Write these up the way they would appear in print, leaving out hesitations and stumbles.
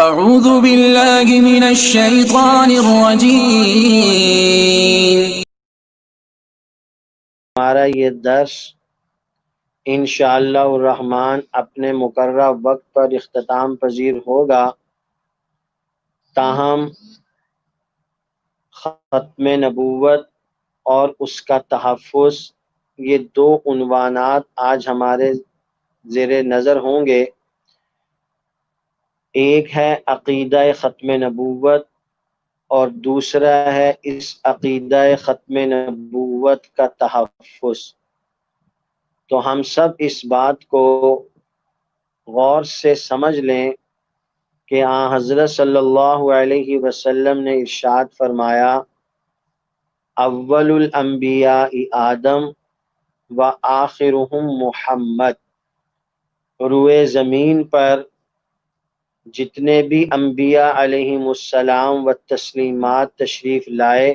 اعوذ باللہ من الشیطان الرجیم۔ ہمارا یہ درس انشاءاللہ الرحمن اپنے مقررہ وقت پر اختتام پذیر ہوگا، تاہم ختم نبوت اور اس کا تحفظ، یہ دو عنوانات آج ہمارے زیر نظر ہوں گے۔ ایک ہے عقیدہ ختم نبوت اور دوسرا ہے اس عقیدہ ختم نبوت کا تحفظ۔ تو ہم سب اس بات کو غور سے سمجھ لیں کہ حضرت صلی اللہ علیہ وسلم نے ارشاد فرمایا، اول الانبیاء آدم و آخرهم محمد۔ روئے زمین پر جتنے بھی انبیاء علیہم السلام و تسلیمات تشریف لائے،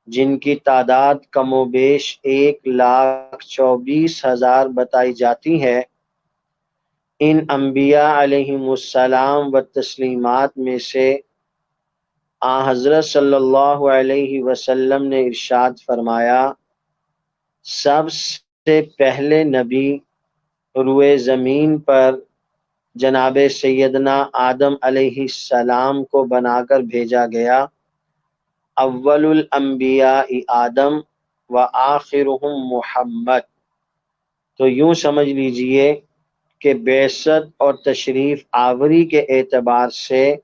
جن کی تعداد کم و بیش 1,24,000 بتائی جاتی ہے، ان انبیاء علیہم السلام و تسلیمات میں سے حضرت صلی اللہ علیہ وسلم نے ارشاد فرمایا، سب سے پہلے نبی روئے زمین پر جناب سیدنا آدم علیہ السلام کو بنا کر بھیجا گیا۔ اول الانبیاء آدم و آخرهم محمد۔ تو یوں سمجھ لیجئے کہ بعثت اور تشریف آوری کے اعتبار سے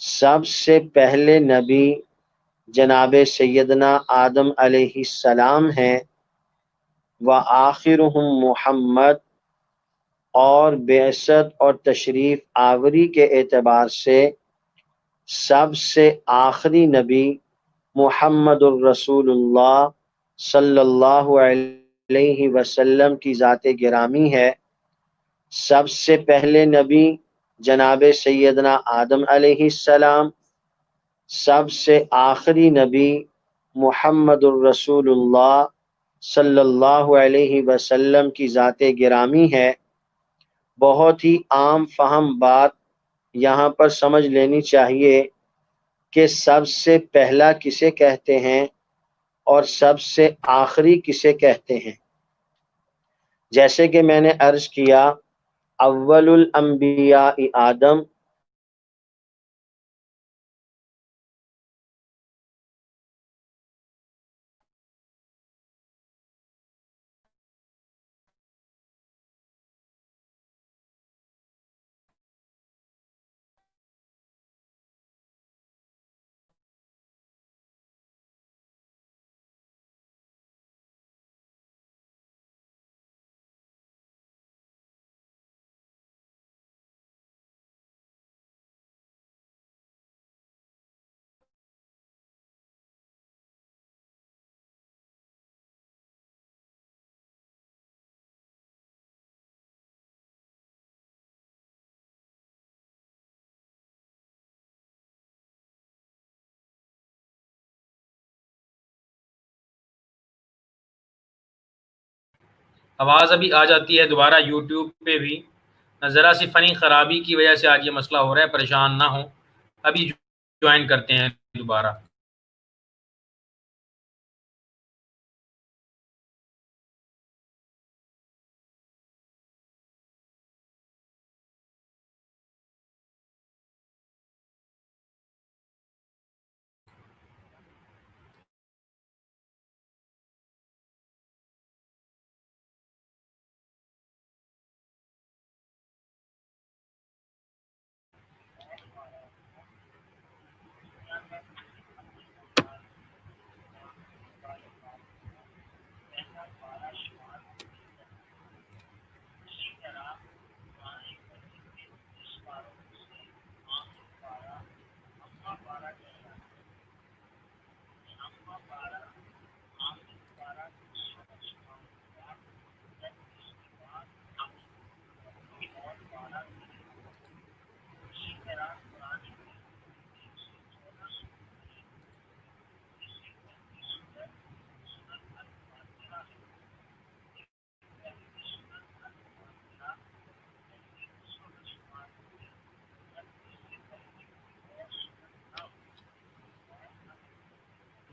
سب سے پہلے نبی جناب سیدنا آدم علیہ السلام ہیں، وآخرهم محمد، اور بعثت اور تشریف آوری کے اعتبار سے سب سے آخری نبی محمد الرسول اللہ صلی اللہ علیہ وسلم کی ذات گرامی ہے۔ سب سے پہلے نبی جناب سیدنا آدم علیہ السلام، سب سے آخری نبی محمد الرسول اللہ صلی اللہ علیہ وسلم کی ذات گرامی ہے۔ بہت ہی عام فہم بات یہاں پر سمجھ لینی چاہیے کہ سب سے پہلا کسے کہتے ہیں اور سب سے آخری کسے کہتے ہیں۔ جیسے کہ میں نے عرض کیا، اول الانبیاء آدم، آواز ابھی آ جاتی ہے دوبارہ یوٹیوب پہ بھی، ذرا سی فنی خرابی کی وجہ سے آج یہ مسئلہ ہو رہا ہے، پریشان نہ ہوں، ابھی جوائن کرتے ہیں دوبارہ۔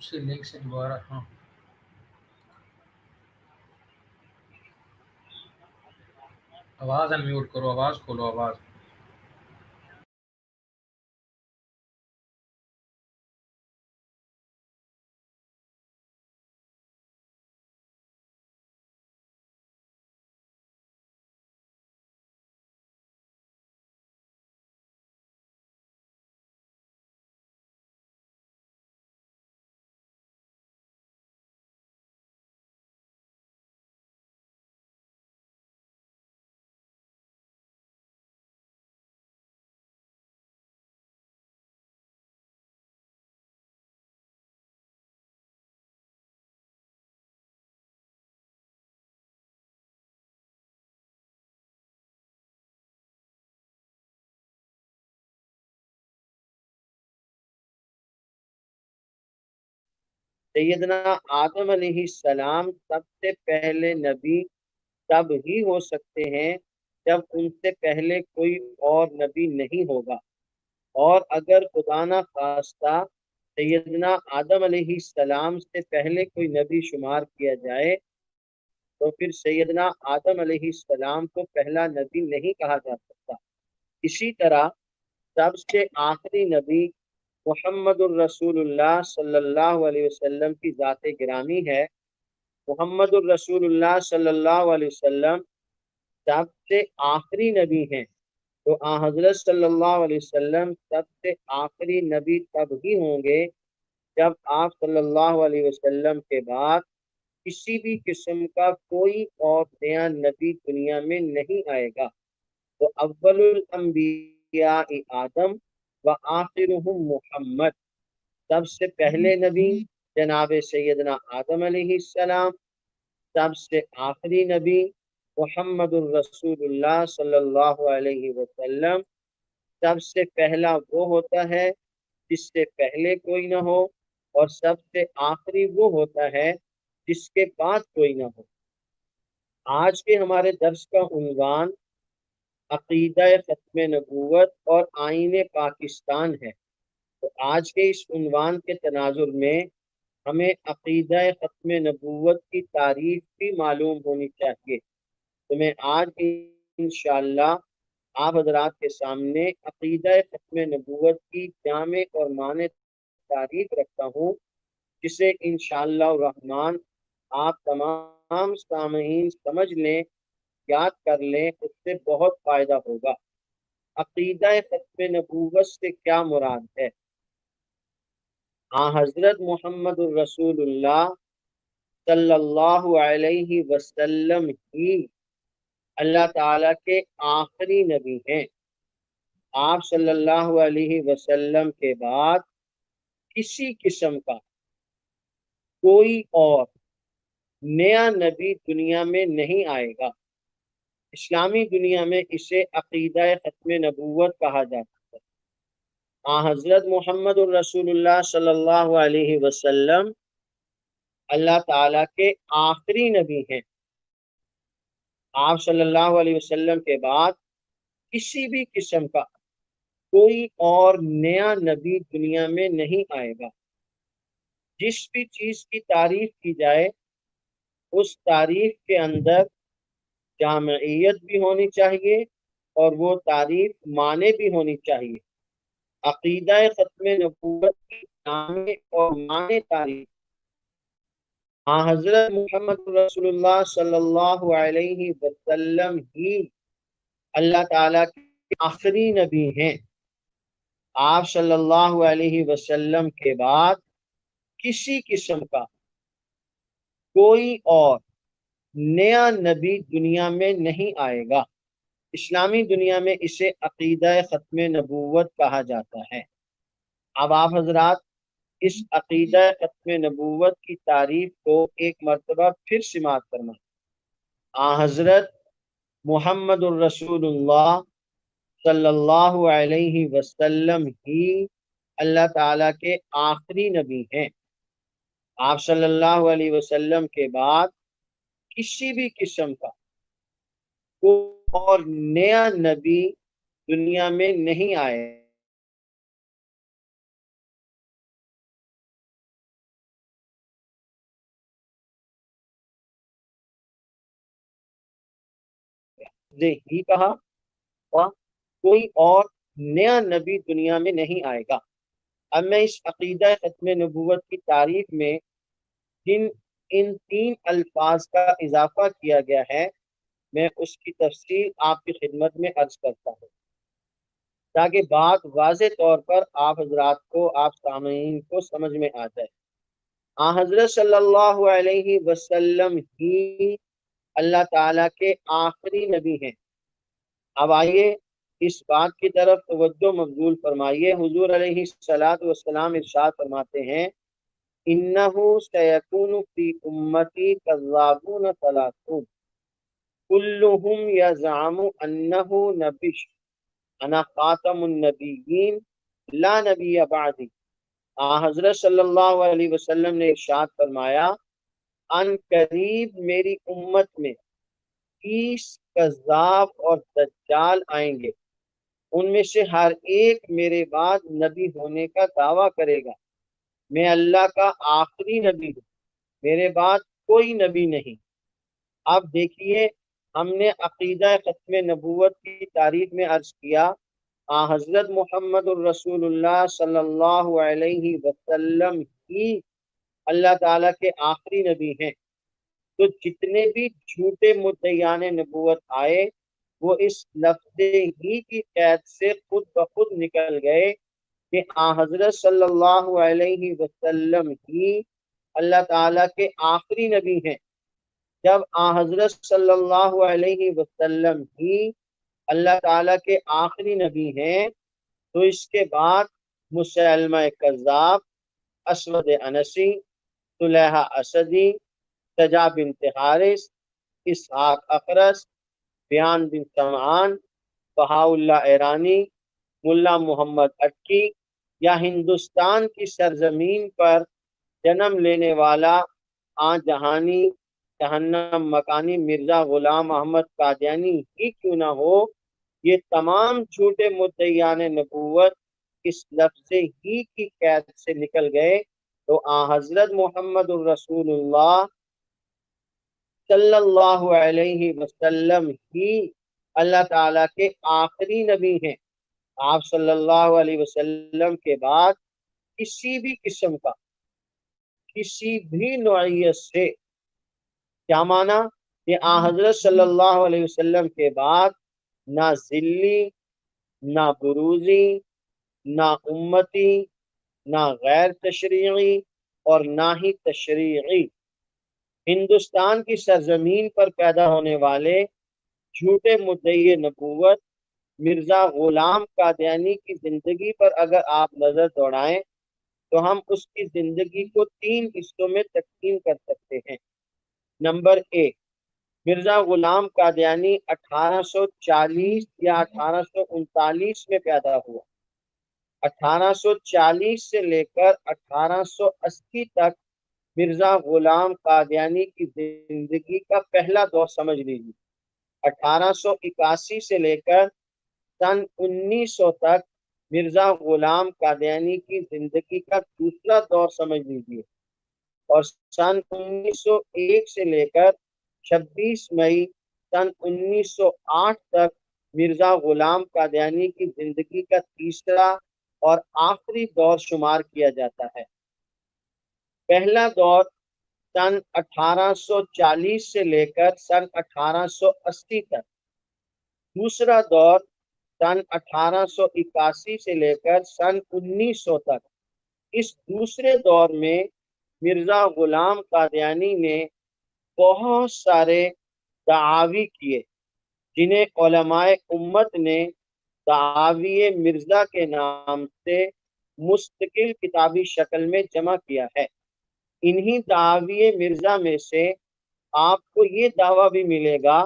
اسی لنک سے دوبارہ. ہاں آواز انمیوٹ کرو، آواز کھولو، آواز. سیدنا آدم علیہ السلام سب سے پہلے نبی تب ہی ہو سکتے ہیں جب ان سے پہلے کوئی اور نبی نہیں ہوگا، اور اگر خدا نہ خواستہ سیدنا آدم علیہ السلام سے پہلے کوئی نبی شمار کیا جائے تو پھر سیدنا آدم علیہ السلام کو پہلا نبی نہیں کہا جا سکتا۔ اسی طرح سب سے آخری نبی محمد الرسول اللہ صلی اللہ علیہ وسلم کی ذات گرامی ہے۔ محمد الرسول اللہ صلی اللہ علیہ وسلم سب سے آخری نبی ہیں، تو حضرت صلی اللہ علیہ وسلم سب سے آخری نبی تب ہی ہوں گے جب آپ صلی اللہ علیہ وسلم کے بعد کسی بھی قسم کا کوئی اور نیا نبی دنیا میں نہیں آئے گا۔ تو اول الانبیاء آدم و آخرهم محمد، سب سے پہلے نبی جناب سیدنا آدم علیہ السلام، سب سے آخری نبی محمد الرسول اللہ صلی اللہ علیہ وسلم۔ سب سے پہلا وہ ہوتا ہے جس سے پہلے کوئی نہ ہو، اور سب سے آخری وہ ہوتا ہے جس کے بعد کوئی نہ ہو۔ آج کے ہمارے درس کا عنوان عقیدہ ختم نبوت اور آئین پاکستان ہے۔ تو آج کے اس عنوان کے تناظر میں ہمیں عقیدہ ختم نبوت کی تعریف بھی معلوم ہونی چاہیے۔ تو میں آج انشاءاللہ آپ حضرات کے سامنے عقیدہ ختم نبوت کی جامع اور معنی تعریف رکھتا ہوں، جسے انشاءاللہ الرحمن آپ تمام سامعین سمجھ لیں، یاد کر لیں، اس سے بہت فائدہ ہوگا۔ عقیدہ ختم نبوت سے کیا مراد ہے؟ حضرت محمد الرسول اللہ صلی اللہ علیہ وسلم ہی اللہ تعالیٰ کے آخری نبی ہیں۔ آپ صلی اللہ علیہ وسلم کے بعد کسی قسم کا کوئی اور نیا نبی دنیا میں نہیں آئے گا۔ اسلامی دنیا میں اسے عقیدہ ختم نبوت کہا جاتا ہے۔ حضرت محمد الرسول اللہ صلی اللہ علیہ وسلم اللہ تعالیٰ کے آخری نبی ہیں۔ آپ صلی اللہ علیہ وسلم کے بعد کسی بھی قسم کا کوئی اور نیا نبی دنیا میں نہیں آئے گا۔ جس بھی چیز کی تعریف کی جائے اس تعریف کے اندر جامعیت بھی ہونی چاہیے اور وہ تعریف معنی بھی ہونی چاہیے۔ عقیدہ ختم نبوت کی جامع اور معنی تعریف حضرت محمد رسول اللہ صلی اللہ علیہ وسلم ہی اللہ تعالیٰ کے آخری نبی ہیں۔ آپ صلی اللہ علیہ وسلم کے بعد کسی قسم کا کوئی اور نیا نبی دنیا میں نہیں آئے گا۔ اسلامی دنیا میں اسے عقیدہ ختم نبوت کہا جاتا ہے۔ اب آپ حضرات اس عقیدہ ختم نبوت کی تعریف کو ایک مرتبہ پھر سماعت کرنا۔ حضرت محمد الرسول اللہ صلی اللہ علیہ وسلم ہی اللہ تعالیٰ کے آخری نبی ہیں۔ آپ صلی اللہ علیہ وسلم کے بعد کسی بھی قسم کا کوئی اور نیا نبی دنیا میں نہیں آئے ہی کہا، اور کوئی اور نیا نبی دنیا میں نہیں آئے گا۔ اب میں اس عقیدہ ختم نبوت کی تعریف میں جن ان 3 الفاظ کا اضافہ کیا گیا ہے، میں اس کی تفصیل آپ کی خدمت میں عرض کرتا ہوں، تاکہ بات واضح طور پر آپ حضرات کو، آپ سامعین کو سمجھ میں آ جائے۔ حضرت صلی اللہ علیہ وسلم ہی اللہ تعالیٰ کے آخری نبی ہیں۔ اب آئیے اس بات کی طرف توجہ مبذول فرمائیے۔ حضور علیہ الصلوۃ والسلام ارشاد فرماتے ہیں، انہ سیکون فی امتی کذابون ثلاثون کلہم یزعم انہ نبی، انا خاتم النبیین لا نبی بعدی۔ حضرت صلی اللہ علیہ وسلم نے ارشاد فرمایا، ان قریب میری امت میں 30 کذاب اور دجال آئیں گے، ان میں سے ہر ایک میرے بعد نبی ہونے کا دعویٰ کرے گا، میں اللہ کا آخری نبی ہوں، میرے بعد کوئی نبی نہیں۔ اب دیکھیے، ہم نے عقیدہ ختم نبوت کی تعریف میں عرض کیا، حضرت محمد الرسول اللہ صلی اللہ علیہ وسلم ہی اللہ تعالیٰ کے آخری نبی ہیں۔ تو جتنے بھی جھوٹے مدعیان نبوت آئے، وہ اس لفظ ہی کی قید سے خود بخود نکل گئے کہ حضرت صلی اللہ علیہ وسلم ہی اللہ تعالیٰ کے آخری نبی ہیں۔ جب حضرت صلی اللہ علیہ وسلم ہی اللہ تعالیٰ کے آخری نبی ہیں، تو اس کے بعد مسیلمہ کذاب، اسود انسی، طلحہ اسدی، سجا بنت حارث، اسحاق اخرس، بیان بن سمعان، بہاء اللہ ایرانی، ملا محمد اٹکی، یا ہندوستان کی سرزمین پر جنم لینے والا جہانی جہنم مکانی مرزا غلام احمد قادیانی ہی کیوں نہ ہو، یہ تمام جھوٹے مدعیان نبوت اس لفظ ہی کی قید سے نکل گئے، تو حضرت محمد الرسول اللہ صلی اللہ علیہ وسلم ہی اللہ تعالیٰ کے آخری نبی ہیں۔ آپ صلی اللہ علیہ وسلم کے بعد کسی بھی قسم کا، کسی بھی نوعیت سے، کیا معنی کہ حضرت صلی اللہ علیہ وسلم کے بعد نہ ذلی، نہ بروزی، نہ امتی، نہ غیر تشریعی اور نہ ہی تشریعی، ہندوستان کی سرزمین پر پیدا ہونے والے جھوٹے مدعی نبوت مرزا غلام قادیانی کی زندگی پر اگر آپ نظر دوڑائیں تو ہم اس کی زندگی کو 3 حصوں میں تقسیم کر سکتے ہیں۔ نمبر 1، مرزا غلام قادیانی 1840 یا 1839 میں پیدا ہوا۔ 1840 سے لے کر 1880 تک مرزا غلام قادیانی کی زندگی کا پہلا دور سمجھ لیجیے۔ 1881 سے لے کر سن 1900 تک مرزا غلام قادیانی کی زندگی کا دوسرا دور سمجھ لیجیے، اور سن 1901 سے لے کر 26 مئی سن 1908 تک مرزا غلام قادیانی کی زندگی کا تیسرا اور آخری دور شمار کیا جاتا ہے۔ پہلا دور سن 1840 سے لے کر سن 1880 تک، دوسرا دور سن 1881 سے لے کر سن 1900 تک۔ اس دوسرے دور میں مرزا غلام قادیانی نے بہت سارے دعاوی کیے، جنہیں علماء امت نے دعاوی مرزا کے نام سے مستقل کتابی شکل میں جمع کیا ہے۔ انہی دعاوی مرزا میں سے آپ کو یہ دعویٰ بھی ملے گا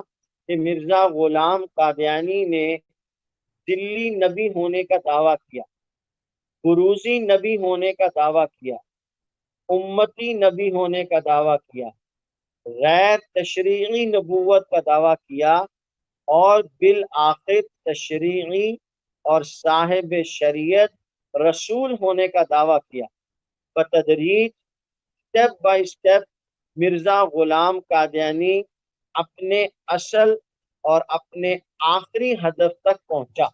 کہ مرزا غلام قادیانی نے دلی نبی ہونے کا دعویٰ کیا، بروزی نبی ہونے کا دعویٰ کیا، امتی نبی ہونے کا دعویٰ کیا، غیر تشریعی نبوت کا دعویٰ کیا، اور بالآخر تشریعی اور صاحب شریعت رسول ہونے کا دعویٰ کیا۔ بتدریج، step by step, Mirza Ghulam Qadiani اپنے اصل اور اپنے آخری ہدف تک پہنچا۔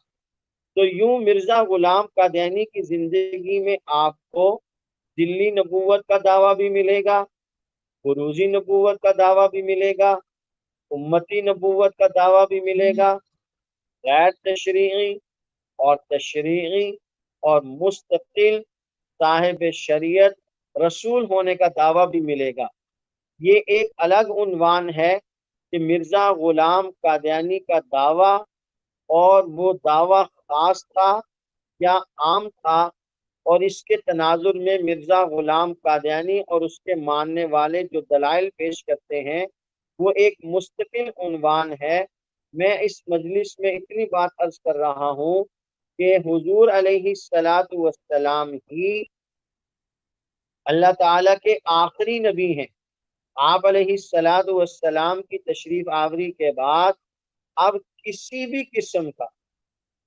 تو یوں مرزا غلام قادیانی کی زندگی میں آپ کو دلی نبوت کا دعویٰ بھی ملے گا، بروزی نبوت کا دعویٰ بھی ملے گا، امتی نبوت کا دعویٰ بھی ملے گا، غیر تشریعی اور تشریعی اور مستقل صاحب شریعت رسول ہونے کا دعویٰ بھی ملے گا۔ یہ ایک الگ عنوان ہے کہ مرزا غلام قادیانی کا دعویٰ، اور وہ دعویٰ خاص تھا یا عام تھا، اور اس کے تناظر میں مرزا غلام قادیانی اور اس کے ماننے والے جو دلائل پیش کرتے ہیں وہ ایک مستقل عنوان ہے۔ میں اس مجلس میں اتنی بات عرض کر رہا ہوں کہ حضور علیہ الصلاۃ والسلام ہی اللہ تعالیٰ کے آخری نبی ہیں۔ آپ علیہ الصلاۃ والسلام کی تشریف آوری کے بعد اب کسی بھی قسم کا،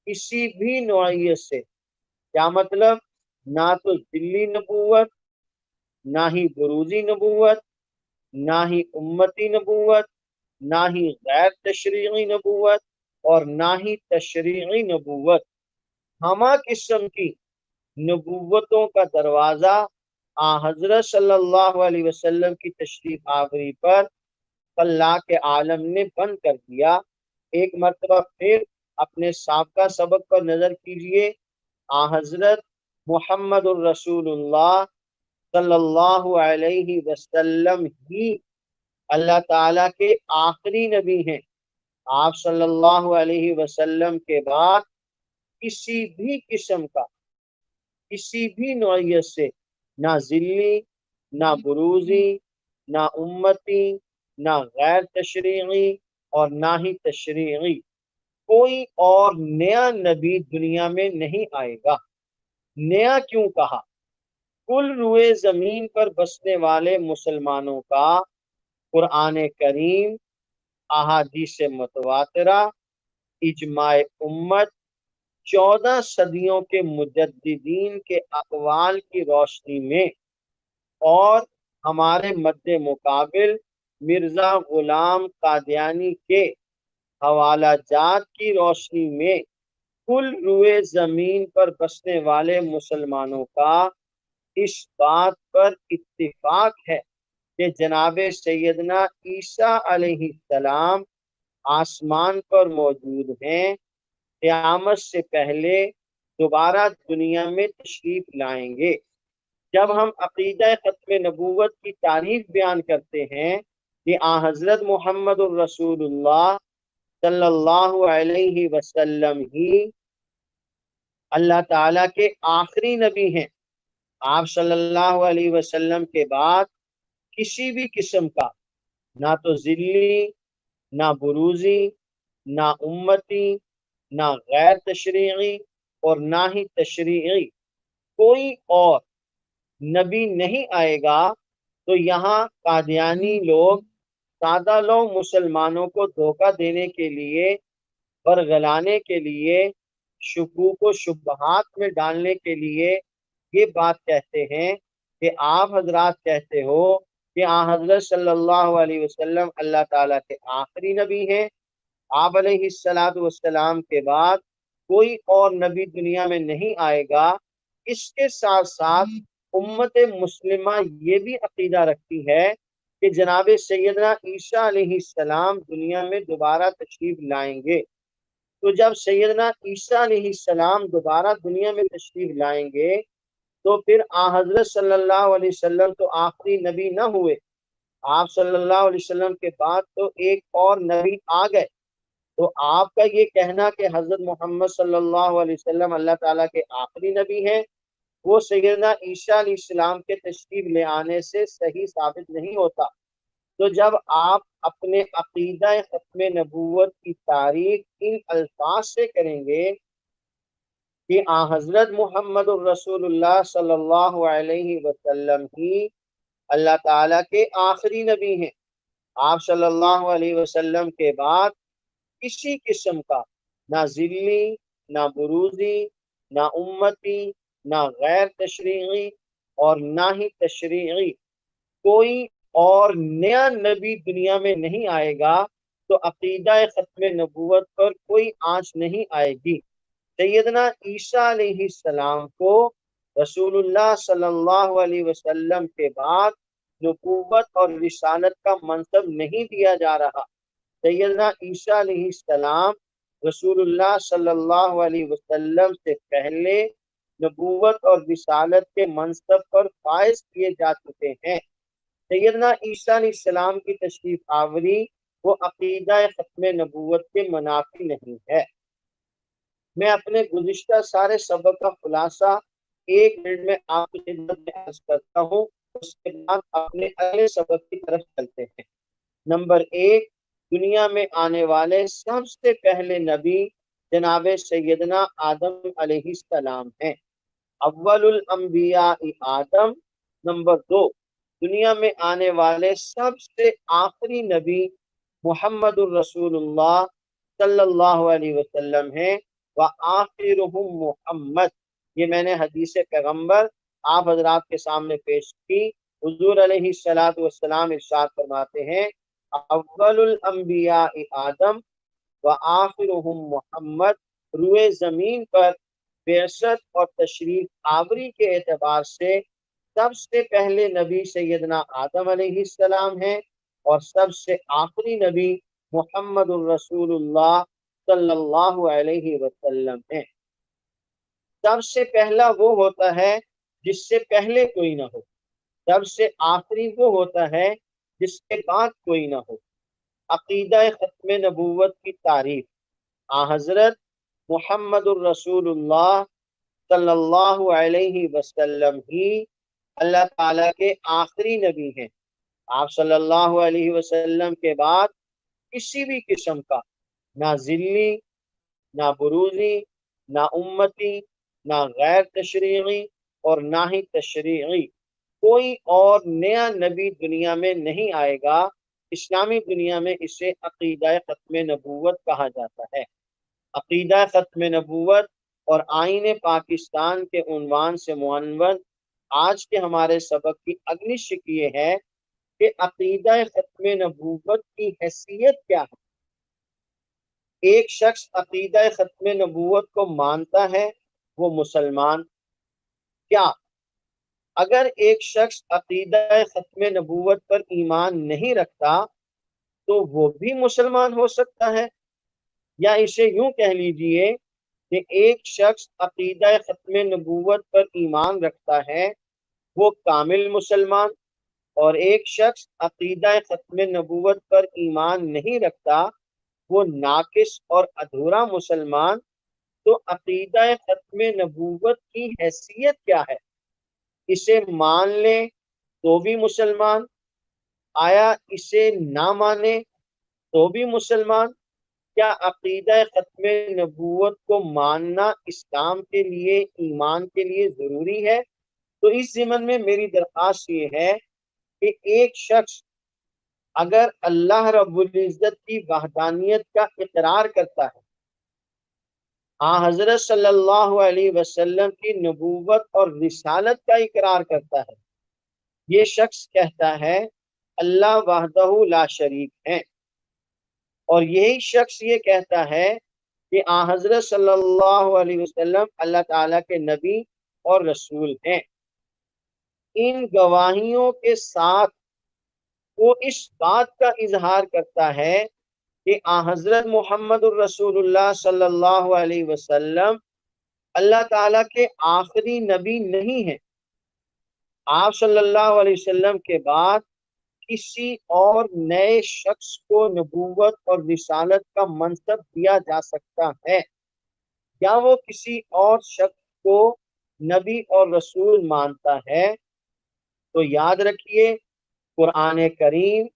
کسی بھی نوعیت سے، کیا مطلب، نہ تو ذلی نبوت، نہ ہی بروزی نبوت، نہ ہی امتی نبوت، نہ ہی غیر تشریعی نبوت، اور نہ ہی تشریعی نبوت، ہمہ قسم کی نبوتوں کا دروازہ حضرت صلی اللہ علیہ وسلم کی تشریف آوری پر اللہ کے عالم نے بند کر دیا۔ ایک مرتبہ پھر اپنے سابقہ سبق پر نظر کیجئے، حضرت محمد الرسول اللہ صلی اللہ علیہ وسلم ہی اللہ تعالیٰ کے آخری نبی ہیں۔ آپ صلی اللہ علیہ وسلم کے بعد کسی بھی قسم کا، کسی بھی نوعیت سے، نہ ذلی، نہ بروزی، نہ امتی، نہ غیر تشریعی اور نہ ہی تشریعی، کوئی اور نیا نبی دنیا میں نہیں آئے گا۔ نیا کیوں کہا؟ کل روئے زمین پر بسنے والے مسلمانوں کا قرآن کریم، احادیث متواترہ، اجماع امت، 14 صدیوں کے مجددین کے اقوال کی روشنی میں، اور ہمارے مد مقابل مرزا غلام قادیانی کے حوالہ جات کی روشنی میں کل روئے زمین پر بسنے والے مسلمانوں کا اس بات پر اتفاق ہے کہ جناب سیدنا عیسیٰ علیہ السلام آسمان پر موجود ہیں، قیامت سے پہلے دوبارہ دنیا میں تشریف لائیں گے۔ جب ہم عقیدہ ختم نبوت کی تعریف بیان کرتے ہیں کہ حضرت محمد الرسول اللہ صلی اللہ علیہ وسلم ہی اللہ تعالیٰ کے آخری نبی ہیں، آپ صلی اللہ علیہ وسلم کے بعد کسی بھی قسم کا، نہ تو ذلی، نہ بروزی، نہ امتی، نہ غیر تشریعی اور نہ ہی تشریعی، کوئی اور نبی نہیں آئے گا۔ تو یہاں قادیانی لوگ سادہ لو مسلمانوں کو دھوکہ دینے کے لیے، برگلانے کے لیے، شکوک و شبہات میں ڈالنے کے لیے یہ بات کہتے ہیں کہ آپ حضرات کہتے ہو کہ حضرت صلی اللہ علیہ وسلم اللہ تعالیٰ کے آخری نبی ہیں، آپ علیہ الصلاۃ والسلام کے بعد کوئی اور نبی دنیا میں نہیں آئے گا۔ اس کے ساتھ ساتھ امت مسلمہ یہ بھی عقیدہ رکھتی ہے کہ جناب سیدنا عیسیٰ علیہ السلام دنیا میں دوبارہ تشریف لائیں گے۔ تو جب سیدنا عیسیٰ علیہ السلام دوبارہ دنیا میں تشریف لائیں گے تو پھر حضرت صلی اللہ علیہ وسلم تو آخری نبی نہ ہوئے، آپ صلی اللہ علیہ وسلم کے بعد تو ایک اور نبی آ گئے۔ تو آپ کا یہ کہنا کہ حضرت محمد صلی اللہ علیہ وسلم اللہ تعالیٰ کے آخری نبی ہیں، وہ سیدنا عیسیٰ علیہ السلام کے تشریف لے آنے سے صحیح ثابت نہیں ہوتا۔ تو جب آپ اپنے عقیدہ ختم نبوت کی تعریف ان الفاظ سے کریں گے کہ حضرت محمد الرسول اللہ صلی اللہ علیہ وسلم ہی اللہ تعالیٰ کے آخری نبی ہیں، آپ صلی اللہ علیہ وسلم کے بعد کسی قسم کا، نہ ذلی، نہ بروزی، نہ امتی، نہ غیر تشریعی اور نہ ہی تشریعی، کوئی اور نیا نبی دنیا میں نہیں آئے گا۔ تو عقیدہ ختم نبوت پر کوئی آنچ نہیں آئے گی۔ سیدنا عیسیٰ علیہ السلام کو رسول اللہ صلی اللہ علیہ وسلم کے بعد نبوت اور رسالت کا منصب نہیں دیا جا رہا۔ سیدنا عیسیٰ علیہ السلام رسول اللہ صلی اللہ علیہ وسلم سے پہلے نبوت اور رسالت کے منصب پر فائز کیے جا چکے ہیں۔ سیدنا عیسیٰ علیہ السلام کی تشریف آوری وہ عقیدہ ختم نبوت کے منافی نہیں ہے۔ میں اپنے گزشتہ سارے سبق کا خلاصہ 1 منٹ میں آپ کی خدمت میں عرض کرتا ہوں، اس کے بعد اپنے اگلے سبق کی طرف چلتے ہیں۔ نمبر 1، دنیا میں آنے والے سب سے پہلے نبی جناب سیدنا آدم علیہ السلام ہیں۔ اول الانبیاء آدم۔ نمبر 2، دنیا میں آنے والے سب سے آخری نبی محمد الرسول اللہ صلی اللہ علیہ وسلم ہیں، وآخرهم محمد۔ یہ میں نے حدیث پیغمبر آپ حضرات کے سامنے پیش کی۔ حضور علیہ السلام ارشاد فرماتے ہیں، اول الانبیاء آدم وآخرهم محمد۔ روئے زمین پر بعثت اور تشریف آوری کے اعتبار سے سب سے پہلے نبی سیدنا آدم علیہ السلام ہیں، اور سب سے آخری نبی محمد الرسول اللہ صلی اللہ علیہ وسلم ہیں۔ سب سے پہلا وہ ہوتا ہے جس سے پہلے کوئی نہ ہو، سب سے آخری وہ ہوتا ہے جس کے بعد کوئی نہ ہو۔ عقیدہ ختم نبوت کی تعریف۔ حضرت محمد الرسول اللہ صلی اللہ علیہ وسلم ہی اللہ تعالیٰ کے آخری نبی ہیں۔ آپ صلی اللہ علیہ وسلم کے بعد کسی بھی قسم کا نہ ذلی، نہ بروزی، نہ امتی، نہ غیر تشریعی اور نہ ہی تشریعی کوئی اور نیا نبی دنیا میں نہیں آئے گا۔ اسلامی دنیا میں اسے عقیدہ ختم نبوت کہا جاتا ہے۔ عقیدہ ختم نبوت اور آئین پاکستان کے عنوان سے معنون آج کے ہمارے سبق کی اگلی شکل یہ ہے کہ عقیدہ ختم نبوت کی حیثیت کیا ہے۔ ایک شخص عقیدہ ختم نبوت کو مانتا ہے وہ مسلمان۔ کیا اگر ایک شخص عقیدہ ختم نبوت پر ایمان نہیں رکھتا تو وہ بھی مسلمان ہو سکتا ہے؟ یا اسے یوں کہہ لیجئے کہ ایک شخص عقیدہ ختم نبوت پر ایمان رکھتا ہے وہ کامل مسلمان، اور ایک شخص عقیدہ ختم نبوت پر ایمان نہیں رکھتا وہ ناقص اور ادھورا مسلمان۔ تو عقیدہ ختم نبوت کی حیثیت کیا ہے؟ اسے مان لیں تو بھی مسلمان، آیا اسے نہ مانے تو بھی مسلمان؟ کیا عقیدہ ختم نبوت کو ماننا اسلام کے لیے، ایمان کے لیے ضروری ہے؟ تو اس ضمن میں میری درخواست یہ ہے کہ ایک شخص اگر اللہ رب العزت کی وحدانیت کا اقرار کرتا ہے، حضرت صلی اللہ علیہ وسلم کی نبوت اور رسالت کا اقرار کرتا ہے، یہ شخص کہتا ہے اللہ وحدہ لا شریک ہے، اور یہی شخص یہ کہتا ہے کہ حضرت صلی اللہ علیہ وسلم اللہ تعالیٰ کے نبی اور رسول ہیں۔ ان گواہیوں کے ساتھ وہ اس بات کا اظہار کرتا ہے کہ حضرت محمد الرسول اللہ صلی اللہ علیہ وسلم اللہ تعالیٰ کے آخری نبی نہیں ہیں۔ آپ صلی اللہ علیہ وسلم کے بعد کسی اور نئے شخص کو نبوت اور رسالت کا منصب دیا جا سکتا ہے، یا وہ کسی اور شخص کو نبی اور رسول مانتا ہے، تو یاد رکھیے قرآن کریم،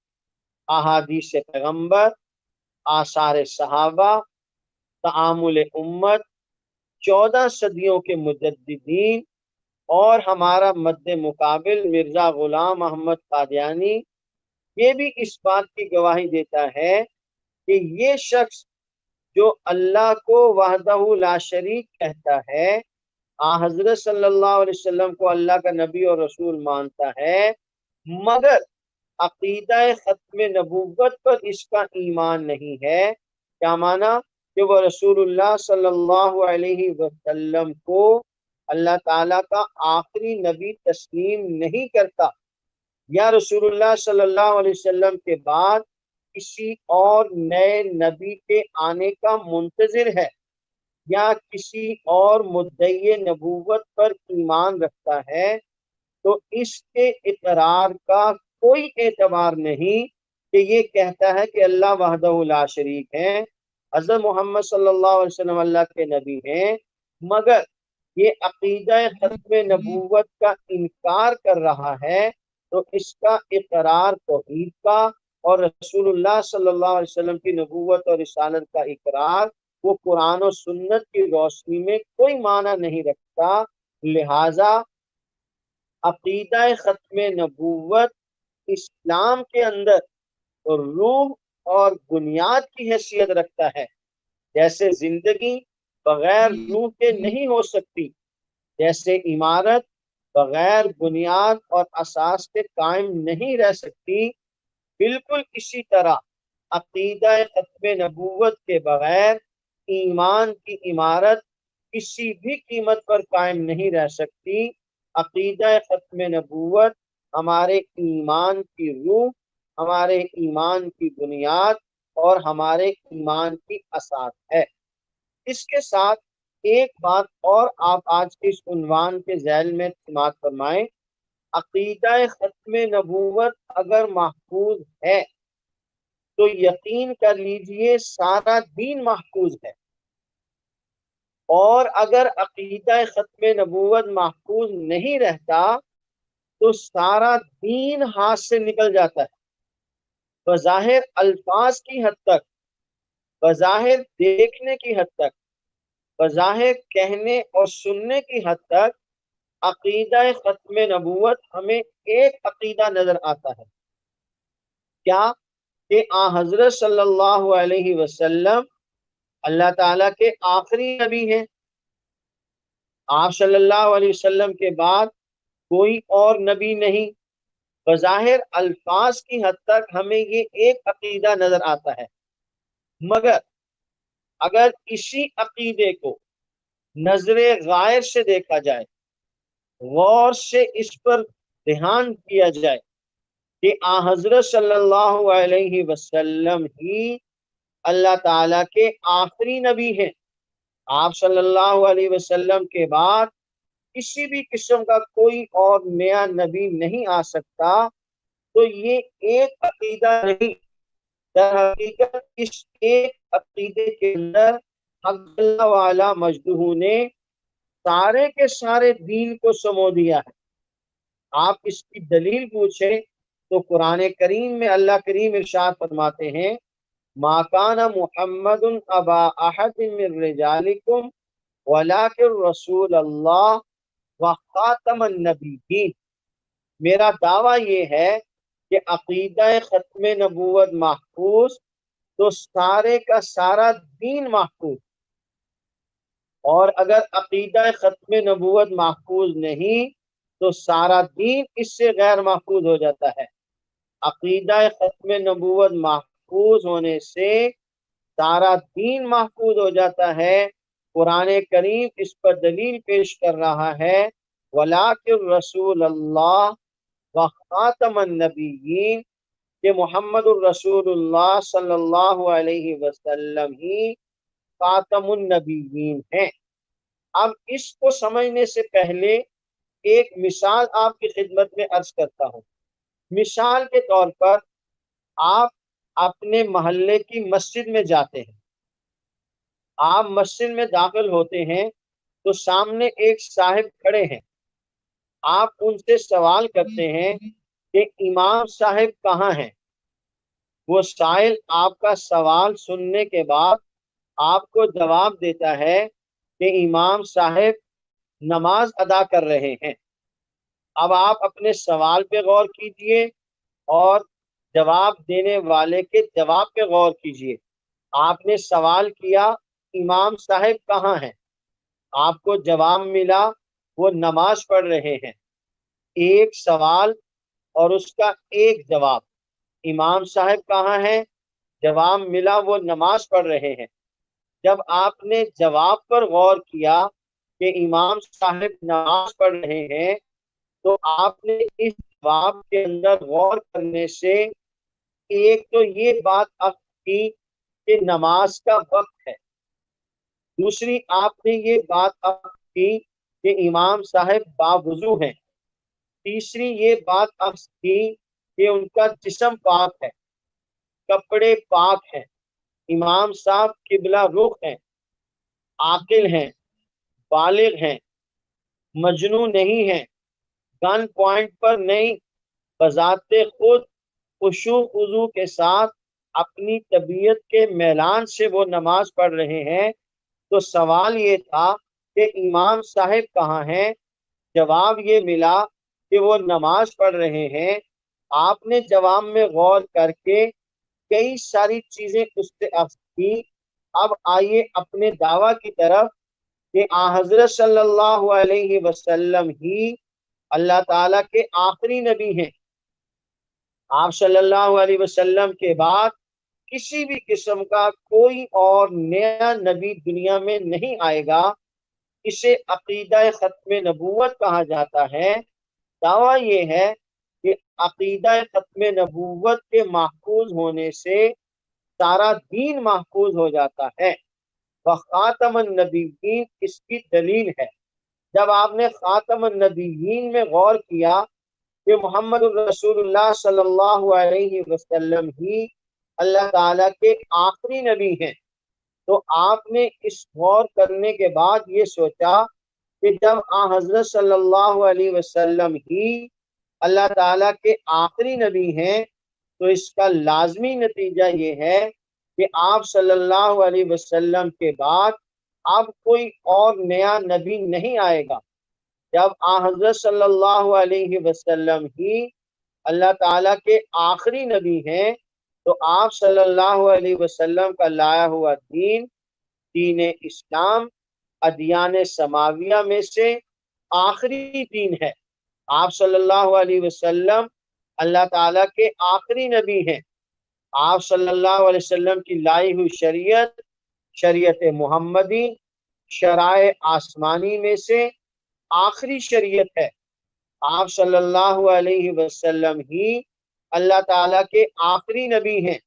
احادیث پیغمبر، آثار صحابہ، تعامل امت، 14 صدیوں کے مجددین اور ہمارا مد مقابل مرزا غلام احمد قادیانی یہ بھی اس بات کی گواہی دیتا ہے کہ یہ شخص جو اللہ کو وحدہ لا شریک کہتا ہے، حضرت صلی اللہ علیہ وسلم کو اللہ کا نبی اور رسول مانتا ہے، مگر عقیدہ ختم نبوت پر اس کا ایمان نہیں ہے، کیا مانا؟ کہ وہ رسول اللہ صلی اللہ علیہ وسلم کو اللہ تعالیٰ کا آخری نبی تسلیم نہیں کرتا، یا رسول اللہ صلی اللہ علیہ وسلم کے بعد کسی اور نئے نبی کے آنے کا منتظر ہے، یا کسی اور مدعی نبوت پر ایمان رکھتا ہے، تو اس کے اقرار کا کوئی اعتبار نہیں کہ یہ کہتا ہے کہ اللہ وحدہ لا شریک ہے، حضرت محمد صلی اللہ علیہ وسلم اللہ کے نبی ہیں، مگر یہ عقیدہ ختم نبوت کا انکار کر رہا ہے، تو اس کا اقرار توحید کا اور رسول اللہ صلی اللہ علیہ وسلم کی نبوت اور رسالت کا اقرار وہ قرآن و سنت کی روشنی میں کوئی معنی نہیں رکھتا۔ لہذا عقیدہ ختم نبوت اسلام کے اندر روح اور بنیاد کی حیثیت رکھتا ہے، جیسے زندگی بغیر روح کے نہیں ہو سکتی، جیسے عمارت بغیر بنیاد اور اساس کے قائم نہیں رہ سکتی، بالکل اسی طرح عقیدہ ختم نبوت کے بغیر ایمان کی عمارت کسی بھی قیمت پر قائم نہیں رہ سکتی۔ عقیدہ ختم نبوت ہمارے ایمان کی روح، ہمارے ایمان کی بنیاد اور ہمارے ایمان کی اساس ہے۔ اس کے ساتھ ایک بات اور آپ آج کے اس عنوان کے ذیل میں سماعت فرمائیں، عقیدہ ختم نبوت اگر محفوظ ہے تو یقین کر لیجئے سارا دین محفوظ ہے، اور اگر عقیدہ ختم نبوت محفوظ نہیں رہتا تو سارا دین ہاتھ سے نکل جاتا ہے، بظاہر الفاظ کی حد تک، بظاہر دیکھنے کی حد تک، بظاہر کہنے اور سننے کی حد تک عقیدہ ختم نبوت ہمیں ایک عقیدہ نظر آتا ہے، کیا؟ کہ حضرت صلی اللہ علیہ وسلم اللہ تعالیٰ کے آخری نبی ہیں، آپ صلی اللہ علیہ وسلم کے بعد کوئی اور نبی نہیں، بظاہر الفاظ کی حد تک ہمیں یہ ایک عقیدہ نظر آتا ہے، مگر اگر اسی عقیدے کو نظر غائر سے دیکھا جائے، غور سے اس پر دھیان کیا جائے کہ حضرت صلی اللہ علیہ وسلم ہی اللہ تعالیٰ کے آخری نبی ہیں، آپ صلی اللہ علیہ وسلم کے بعد کسی بھی قسم کا کوئی اور نیا نبی نہیں آ سکتا، تو یہ ایک عقیدہ نہیں، در حقیقت اس ایک عقیدے کے اندر حق اللہ والا مجدہ نے سارے کے سارے دین کو سمو دیا ہے۔ آپ اس کی دلیل پوچھیں تو قرآن کریم میں اللہ کریم ارشاد فرماتے ہیں، ما کان محمد ابا احد من رجالکم ولکن رسول اللہ وخاتم النبیین۔ میرا دعویٰ یہ ہے کہ عقیدہ ختم نبوت محفوظ تو سارے کا سارا دین محفوظ، اور اگر عقیدہ ختم نبوت محفوظ نہیں تو سارا دین اس سے غیر محفوظ ہو جاتا ہے۔ عقیدہ ختم نبوت محفوظ ہونے سے سارا دین محفوظ ہو جاتا ہے۔ قرآن کریم اس پر دلیل پیش کر رہا ہے، وَلَٰكِن رسول اللہ وخاتم النبیین، کہ محمد الرسول اللہ صلی اللہ علیہ وسلم ہی خاتم النبیین ہیں۔ اب اس کو سمجھنے سے پہلے ایک مثال آپ کی خدمت میں عرض کرتا ہوں۔ مثال کے طور پر آپ اپنے محلے کی مسجد میں جاتے ہیں، آپ مسجد میں داخل ہوتے ہیں تو سامنے ایک صاحب کھڑے ہیں، آپ ان سے سوال کرتے ہیں کہ امام صاحب کہاں ہیں؟ وہ سائل آپ کا سوال سننے کے بعد آپ کو جواب دیتا ہے کہ امام صاحب نماز ادا کر رہے ہیں۔ اب آپ اپنے سوال پہ غور کیجئے اور جواب دینے والے کے جواب پہ غور کیجئے۔ آپ نے سوال کیا امام صاحب کہاں ہیں، آپ کو جواب ملا وہ نماز پڑھ رہے ہیں۔ ایک سوال اور اس کا ایک جواب۔ امام صاحب کہاں ہیں؟ جواب ملا وہ نماز پڑھ رہے ہیں۔ جب آپ نے جواب پر غور کیا کہ امام صاحب نماز پڑھ رہے ہیں، تو آپ نے اس جواب کے اندر غور کرنے سے ایک تو یہ بات اخذ کی کہ نماز کا وقت ہے، دوسری آپ نے یہ بات اخذ کی کہ امام صاحب باوضو ہیں، تیسری یہ بات اخذ کی کہ ان کا جسم پاک ہے، کپڑے پاک ہیں، امام صاحب قبلہ رخ ہیں، عاقل ہیں، بالغ ہیں، مجنون نہیں ہیں، گن پوائنٹ پر نہیں، بذات خود خشوع خضوع کے ساتھ اپنی طبیعت کے میلان سے وہ نماز پڑھ رہے ہیں۔ تو سوال یہ تھا کہ امام صاحب کہاں ہیں؟ جواب یہ ملا کہ وہ نماز پڑھ رہے ہیں۔ آپ نے جواب میں غور کر کے کئی ساری چیزیں اس سے اخذ کی۔ اب آئیے اپنے دعویٰ کی طرف کہ حضرت صلی اللہ علیہ وسلم ہی اللہ تعالیٰ کے آخری نبی ہیں۔ آپ صلی اللہ علیہ وسلم کے بعد کسی بھی قسم کا کوئی اور نیا نبی دنیا میں نہیں آئے گا۔ اسے عقیدہ ختم نبوت کہا جاتا ہے۔ دعویٰ یہ ہے کہ عقیدہ ختم نبوت کے محفوظ ہونے سے سارا دین محفوظ ہو جاتا ہے۔ وخاتم النبیین اس کی دلیل ہے۔ جب آپ نے خاتم النبیین میں غور کیا کہ محمد الرسول اللہ صلی اللہ علیہ وسلم ہی اللہ تعالیٰ کے آخری نبی ہیں، تو آپ نے اس غور کرنے کے بعد یہ سوچا کہ جب حضرت صلی اللہ علیہ وسلم ہی اللہ تعالیٰ کے آخری نبی ہیں، تو اس کا لازمی نتیجہ یہ ہے کہ آپ صلی اللہ علیہ وسلم کے بعد اب کوئی اور نیا نبی نہیں آئے گا۔ جب حضرت صلی اللہ علیہ وسلم ہی اللہ تعالیٰ کے آخری نبی ہیں، تو آپ صلی اللہ علیہ وسلم کا لایا ہوا دین، دین اسلام، ادیان سماویہ میں سے آخری دین ہے۔ آپ صلی اللہ علیہ وسلم اللہ تعالیٰ کے آخری نبی ہیں۔ آپ صلی اللہ علیہ وسلم کی لائی ہوئی شریعت، شریعت محمدی، شرائع آسمانی میں سے آخری شریعت ہے۔ آپ صلی اللہ علیہ وسلم ہی اللہ تعالیٰ کے آخری نبی ہیں۔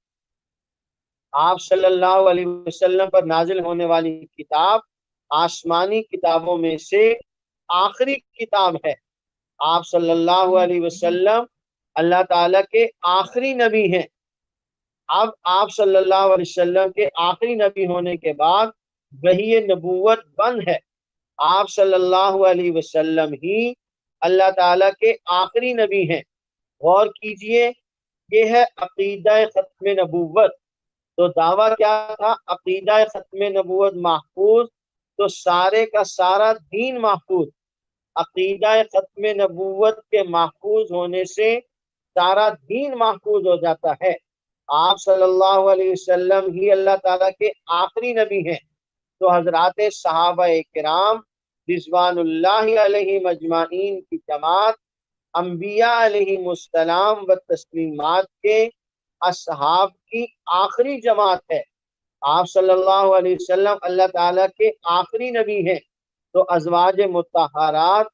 آپ صلی اللہ علیہ وسلم پر نازل ہونے والی کتاب آسمانی کتابوں میں سے آخری کتاب ہے۔ آپ صلی اللہ علیہ وسلم اللہ تعالیٰ کے آخری نبی ہیں۔ اب آپ صلی اللہ علیہ وسلم کے آخری نبی ہونے کے بعد وحی نبوت بند ہے۔ آپ صلی اللہ علیہ وسلم ہی اللہ تعالیٰ کے آخری نبی ہیں۔ غور کیجئے، یہ ہے عقیدہ ختم نبوت۔ تو دعویٰ کیا تھا؟ عقیدہ ختم نبوت محفوظ تو سارے کا سارا دین محفوظ۔ عقیدہ ختم نبوت کے محفوظ ہونے سے سارا دین محفوظ ہو جاتا ہے۔ آپ صلی اللہ علیہ وسلم ہی اللہ تعالیٰ کے آخری نبی ہیں۔ تو حضرات صحابہ کرام رضوان اللہ علیہ مجمعین کی جماعت انبیاء علیہ السلام و تسلیمات کے اصحاب کی آخری جماعت ہے۔ آپ صلی اللہ علیہ وسلم اللہ تعالیٰ کے آخری نبی ہیں۔ تو ازواج مطہرات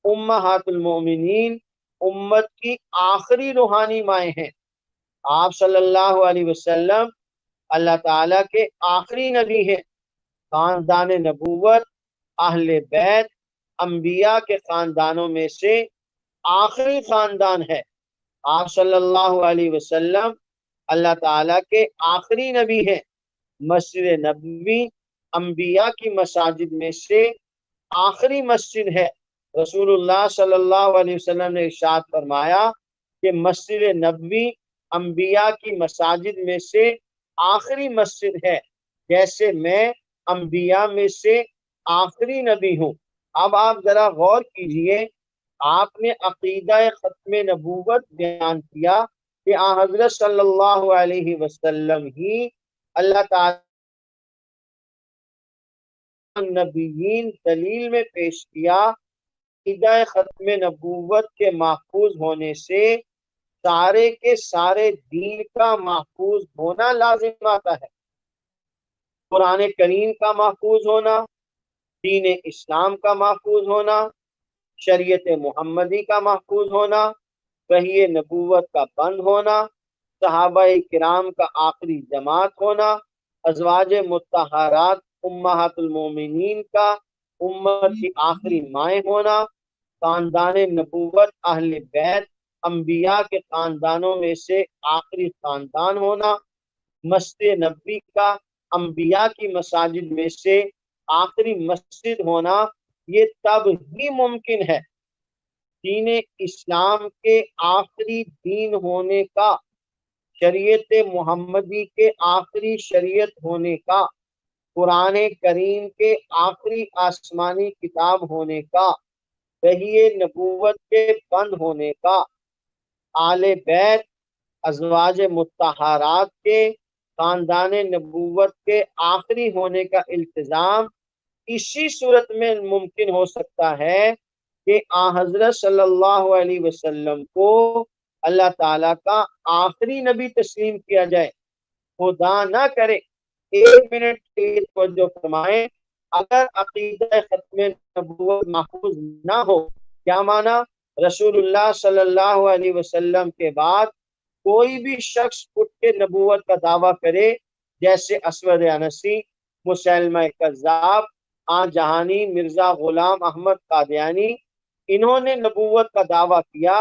امہات المؤمنین امت کی آخری روحانی مائیں ہیں۔ آپ صلی اللہ علیہ وسلم اللہ تعالیٰ کے آخری نبی ہیں۔ خاندان نبوت، اہل بیت، انبیاء کے خاندانوں میں سے آخری خاندان ہے۔ آپ صلی اللہ علیہ وسلم اللہ تعالیٰ کے آخری نبی ہیں۔ مسجد نبوی انبیاء کی مساجد میں سے آخری مسجد ہے۔ رسول اللہ صلی اللہ علیہ وسلم نے ارشاد فرمایا کہ مسجد نبوی انبیاء کی مساجد میں سے آخری مسجد ہے، جیسے میں انبیاء میں سے آخری نبی ہوں۔ اب آپ ذرا غور کیجئے، آپ نے عقیدہ ختم نبوت بیان کیا کہ حضرت صلی اللہ علیہ وسلم ہی اللہ تعالی نبیین دلیل میں پیش کیا عقیدہ ختم نبوت کے محفوظ ہونے سے سارے کے سارے دین کا محفوظ ہونا لازم آتا ہے۔ قرآن کریم کا محفوظ ہونا، دین اسلام کا محفوظ ہونا، شریعت محمدی کا محفوظ ہونا، وحی نبوت کا بند ہونا، صحابہ کرام کا آخری جماعت ہونا، ازواج مطہرات امہات المومنین کا امت کی آخری مائیں ہونا، خاندان نبوت اہل بیت انبیاء کے خاندانوں میں سے آخری خاندان ہونا، مسجد نبی کا انبیاء کی مساجد میں سے آخری مسجد ہونا، یہ تب ہی ممکن ہے دین اسلام کے آخری دین ہونے کا، شریعت محمدی کے آخری شریعت ہونے کا، قرآن کریم کے آخری آسمانی کتاب ہونے کا، وحی نبوت کے بند ہونے کا، آل بیت ازواج مطہرات کے خاندان نبوت کے آخری ہونے کا التزام اسی صورت میں ممکن ہو سکتا ہے کہ حضرت صلی اللہ علیہ وسلم کو اللہ تعالیٰ کا آخری نبی تسلیم کیا جائے۔ خدا نہ کرے، ایک منٹ کے لیے توجہ فرمائیں، اگر عقیدہ ختم نبوت محفوظ نہ ہو، کیا مانا؟ رسول اللہ صلی اللہ علیہ وسلم کے بعد کوئی بھی شخص اٹھ کے نبوت کا دعویٰ کرے، جیسے اسود انسی، مسلمہ کذاب، آن جہانی، مرزا غلام احمد قادیانی، انہوں نے نبوت کا دعویٰ کیا،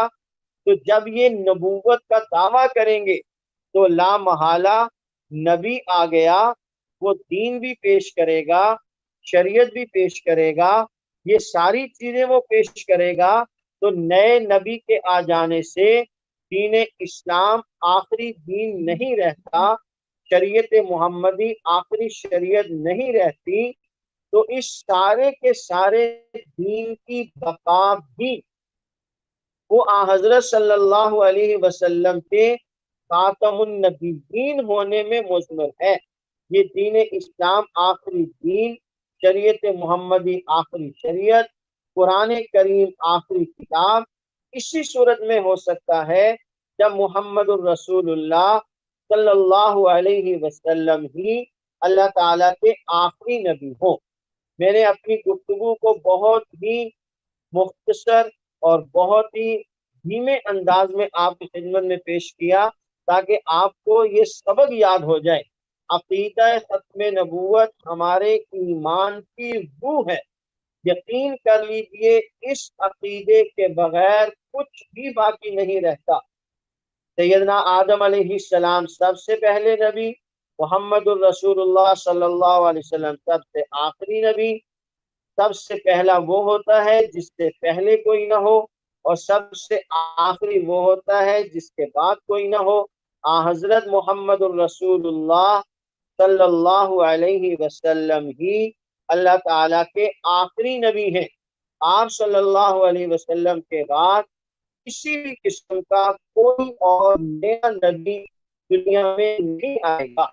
تو جب یہ نبوت کا دعویٰ کریں گے تو لا محالہ نبی آ گیا، وہ دین بھی پیش کرے گا، شریعت بھی پیش کرے گا، یہ ساری چیزیں وہ پیش کرے گا، تو نئے نبی کے آ جانے سے دین اسلام آخری دین نہیں رہتا، شریعت محمدی آخری شریعت نہیں رہتی، تو اس سارے کے سارے دین کی بقا بھی وہ حضرت صلی اللہ علیہ وسلم کے خاتم النبیین ہونے میں مضمر ہے۔ یہ دین اسلام آخری دین، شریعت محمدی آخری شریعت، قرآن کریم آخری کتاب اسی صورت میں ہو سکتا ہے جب محمد الرسول اللہ صلی اللہ علیہ وسلم ہی اللہ تعالیٰ کے آخری نبی ہوں۔ میں نے اپنی گفتگو کو بہت ہی مختصر اور بہت ہی دھیمے انداز میں آپ کی خدمت میں پیش کیا تاکہ آپ کو یہ سبق یاد ہو جائے۔ عقیدہ ختم نبوت ہمارے ایمان کی روح ہے، یقین کر لیجئے اس عقیدے کے بغیر کچھ بھی باقی نہیں رہتا۔ سیدنا آدم علیہ السلام سب سے پہلے نبی، محمد الرسول اللہ صلی اللہ علیہ وسلم سب سے آخری نبی۔ سب سے پہلا وہ ہوتا ہے جس سے پہلے کوئی نہ ہو، اور سب سے آخری وہ ہوتا ہے جس کے بعد کوئی نہ ہو۔ حضرت محمد الرسول اللہ صلی اللہ علیہ وسلم ہی اللہ تعالیٰ کے آخری نبی ہیں۔ آپ صلی اللہ علیہ وسلم کے بعد کسی بھی قسم کا کوئی اور نیا نبی دنیا میں نہیں آئے گا۔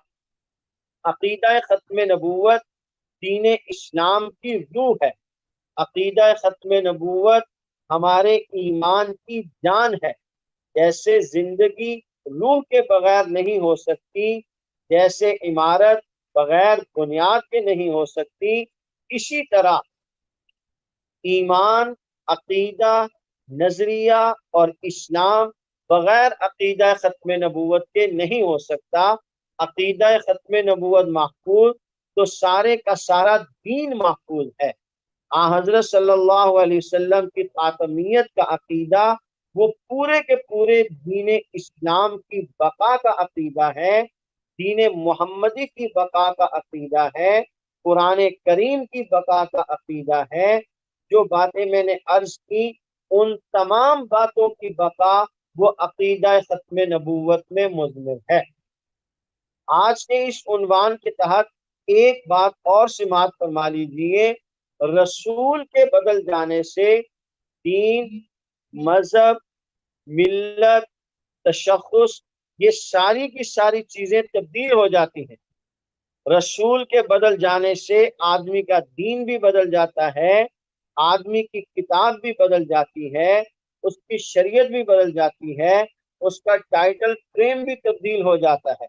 عقیدہ ختم نبوت دین اسلام کی روح ہے، عقیدہ ختم نبوت ہمارے ایمان کی جان ہے۔ جیسے زندگی روح کے بغیر نہیں ہو سکتی، جیسے عمارت بغیر بنیاد کے نہیں ہو سکتی، اسی طرح ایمان، عقیدہ، نظریہ اور اسلام بغیر عقیدہ ختم نبوت کے نہیں ہو سکتا۔ عقیدہ ختم نبوت محفوظ تو سارے کا سارا دین محفوظ ہے۔ حضرت صلی اللہ علیہ وسلم کی خاتمیت کا عقیدہ وہ پورے کے پورے دین اسلام کی بقا کا عقیدہ ہے، دین محمدی کی بقا کا عقیدہ ہے، قرآن کریم کی بقا کا عقیدہ ہے۔ جو باتیں میں نے عرض کی ان تمام باتوں کی بقا وہ عقیدہ ختم نبوت میں مضمر ہے۔ آج کے اس عنوان کے تحت ایک بات اور سماعت فرما لیجیے، رسول کے بدل جانے سے دین، مذہب، ملت، تشخص، یہ ساری کی ساری چیزیں تبدیل ہو جاتی ہیں۔ رسول کے بدل جانے سے آدمی کا دین بھی بدل جاتا ہے، آدمی کی کتاب بھی بدل جاتی ہے، اس کی شریعت بھی بدل جاتی ہے، اس کا ٹائٹل فریم بھی تبدیل ہو جاتا ہے۔